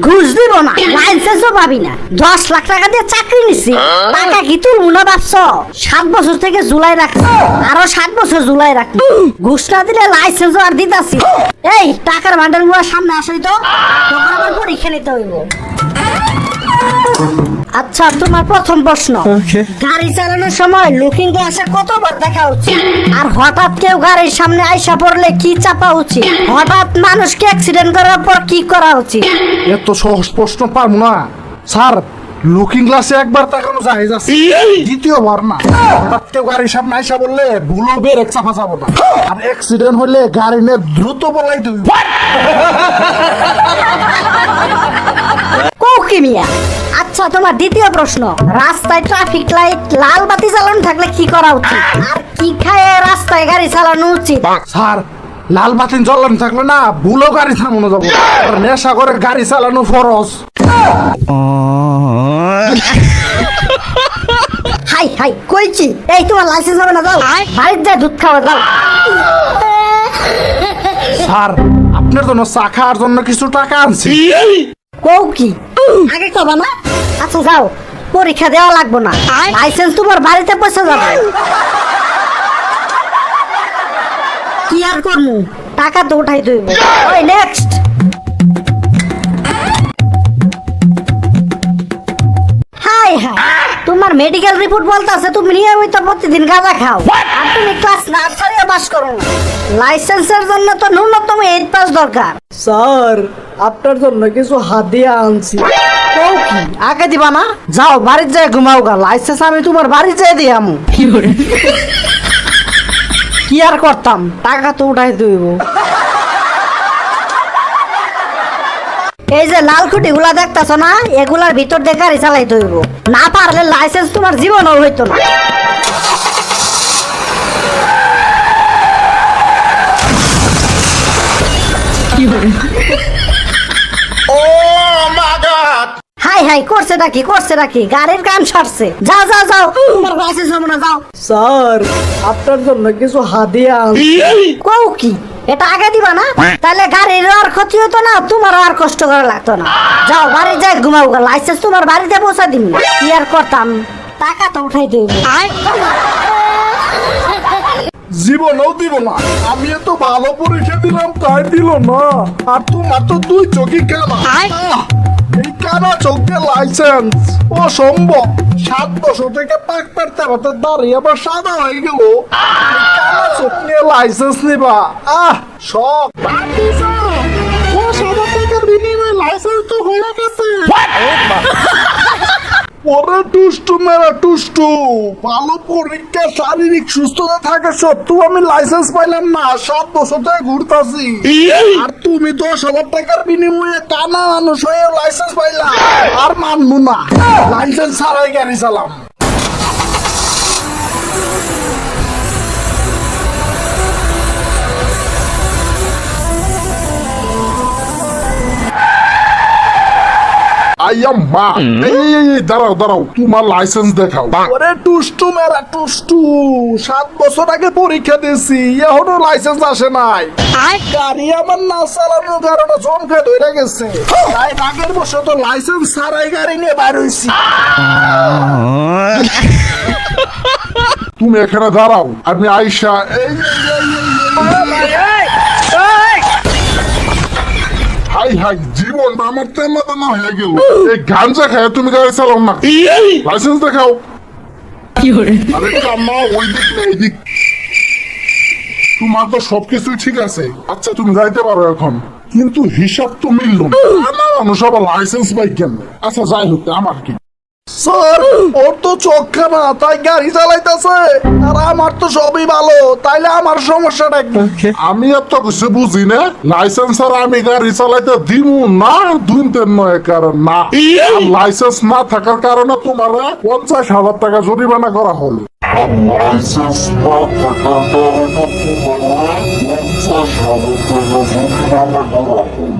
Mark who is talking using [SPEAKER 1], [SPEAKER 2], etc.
[SPEAKER 1] ঘুষ দিব না, লাইসেন্সও পাবি না। 10 লাখ টাকা দিয়ে চাকরি নিছি, টাকা কি তুলবো না ভাবছ? 7 বছর থেকে জুলাই রাখছি, আরো 7 বছর জুলাই রাখছি। ঘুষ না দিলে লাইসেন্সও আর দিতাছি। এই টাকার বান্ডেল গুলো সামনে আসই তো, তখন আবার পরীক্ষা নিতে হইব। আচ্ছা, তোমার প্রথম প্রশ্ন, গাড়ি চালানোর সময় লুকিং গ্লাসে কতবার দেখা উচিত? আর হঠাৎ কেউ গাড়ির সামনে আইসা পড়লে কি চাপা উচিত? হঠাৎ মানুষকে অ্যাক্সিডেন্ট করার পর কি করা উচিত?
[SPEAKER 2] এত সহজ প্রশ্ন পারবো না স্যার। লুকিং গ্লাসে একবার তাকানো যায় যাচ্ছে, দ্বিতীয়বার না। হঠাৎ কেউ গাড়ির সামনে আইসা বললে ভুলো ব্রেক চাপা যাবো না। আর অ্যাক্সিডেন্ট হলে গাড়ি নিয়ে দ্রুত বলাই তুই।
[SPEAKER 1] কৌকি মিয়া। আচ্ছা, তোমার দ্বিতীয় প্রশ্ন, রাস্তায় ট্রাফিক লাইট লাল বাতি জ্বালানো থাকলে কি করা উচিত? আর কি খায় রাস্তায় গাড়ি চালানো উচিত?
[SPEAKER 2] স্যার, লাল বাতি জ্বলানো থাকলে না ভুলো গাড়ি থামানো যাবো। আর নেশা করে গাড়ি চালানো ফরজ।
[SPEAKER 1] হাই হাই কইছি, এই তোমার লাইসেন্স হবে না, যাও বাড়িতে যা দুধ খাওয়া যাও।
[SPEAKER 2] স্যার, আপনার জন্য চা খাওয়ার জন্য কিছু টাকা আনছি।
[SPEAKER 1] কৌকি আগে কবা না? আচ্ছা যাও, পরীক্ষা দেওয়া লাগবে না, লাইসেন্স তোমার বাড়িতে পৌঁছে যাবে। কি আর করমু, টাকা তো উঠাই দইব। ওই নেক্সট। হাই হাই, তোমার মেডিকেল রিপোর্ট বলতাছে তুমি নিয়মিত প্রতিদিন গাঁজা খাও, আর তুমি ক্লাস নার্সারিও পাস করো না। লাইসেন্সের জন্য তো ন্যূনতম 8 পাস দরকার।
[SPEAKER 3] স্যার, আপনার জন্য কিছু হাদিয়া আনছি।
[SPEAKER 1] কৌকি আগে দিবা না? যাও বাড়িতে যাই ঘুমাও গা, লাইসেন্স আমি তোমার বাড়ি যাই দিয়ামু। কি আর করতাম, টাকা তো উঠাই দইব। এই যে লাল খুঁটি গুলা দেখতেছ না, এগুলার ভিতর দিয়ে গাড়ি চালাইতে হইব, না পারলে লাইসেন্স তোমার জীবনও হইতো না। হাই হাই করছে নাকি, করছে নাকি, গাড়ির কান সারছে। যাও যাও যাও, তোমার লাইসেন্স হবে না, যাও।
[SPEAKER 3] স্যার, আপনার জন্য কিছু হাদিয়া আনছি।
[SPEAKER 1] কৌকি এটা আগে দিবা না? তাহলে গাড়ির আর ক্ষতি হতো না, তোমার আর কষ্ট করা লাগতো না। যাও বাড়ি যাই ঘুমাও গা, লাইসেন্স তোমার বাড়িতে পৌঁছা দিন। কি আর করতাম, টাকা তো উঠাই দেব।
[SPEAKER 2] জীবনও দিব না। আমি এত ভালো পরীক্ষা দিলাম, তাই দিল না। আর তোমার তো 2 চোখই কানা। এই কানা চোখ দিয়ে লাইসেন্স অসম্ভব। 7 বছর থেকে পাক পারতে পারতে দাঁড়িয়ে আবার সাদা হয়ে গেল। কানা চোখ নিয়ে লাইসেন্স নিবা? সব 10,000 টাকার বিনিময়ে লাইসেন্স তো হয়ে গেছে। পরে টুষ্টু মেরা টুষ্টু, ভালো পরীক্ষা শারীরিক সুস্থতা থাকা সত্ত্বেও আমি লাইসেন্স পাইলাম না। 7 বছর ধরে ঘুরতাছি, আর তুমি 10,000 টাকার বিনিময়ে কানা মানুষ হয়ে লাইসেন্স পাইলাম। আর মানবো না, লাইসেন্স ছাড়াই গাড়ি চালাম। দাঁড়াও দাঁড়াও, তোমার লাইসেন্স দেখাও। ওরে টুষ্টু মেরা টুষ্টু, 7 বছর আগে পরীক্ষা দিয়েছি, এখনো লাইসেন্স আসে নাই। গাড়ি আমার না চালানোর কারণে জমকে ধরে গেছে, তাই আগের বছর তো লাইসেন্স ছাড়াই গাড়ি নিয়ে বাইর হইছি। তুমি এখানে দাঁড়াও, আমি আইসা হাই হাই, জীবন আমার তেমা তেমা হয়ে গেল। এই গাঞ্জা খায় তুমি গাড়ি চালাও না, লাইসেন্স দেখাও। আরে কাম্মা, ওই দিক না এই দিক। তোমার তো সবকিছুই ঠিক আছে, আচ্ছা তুমি যাইতে পারো এখন, কিন্তু হিসাব তো মিলল না। আমার মানুষ আবার লাইসেন্স পাই কেন? আচ্ছা যাই হোক, আমার কি স্যার, ওর তো চোখ খানা, তাই গাড়ি চালাইতেছে। আর আমার তো সবই ভালো, তাইলে আমার সমস্যাটা কি? আমি এত কিছু বুঝি না। লাইসেন্স আর আমি গাড়ি চালাইতে দিব না, দুইতেন নয় কারণ না। লাইসেন্স না থাকার কারণে তোমার 50,000 টাকা জরিমানা করা হলো। লাইসেন্স না থাকার কারণে তোমার 50,000 টাকা জরিমানা করা হলো।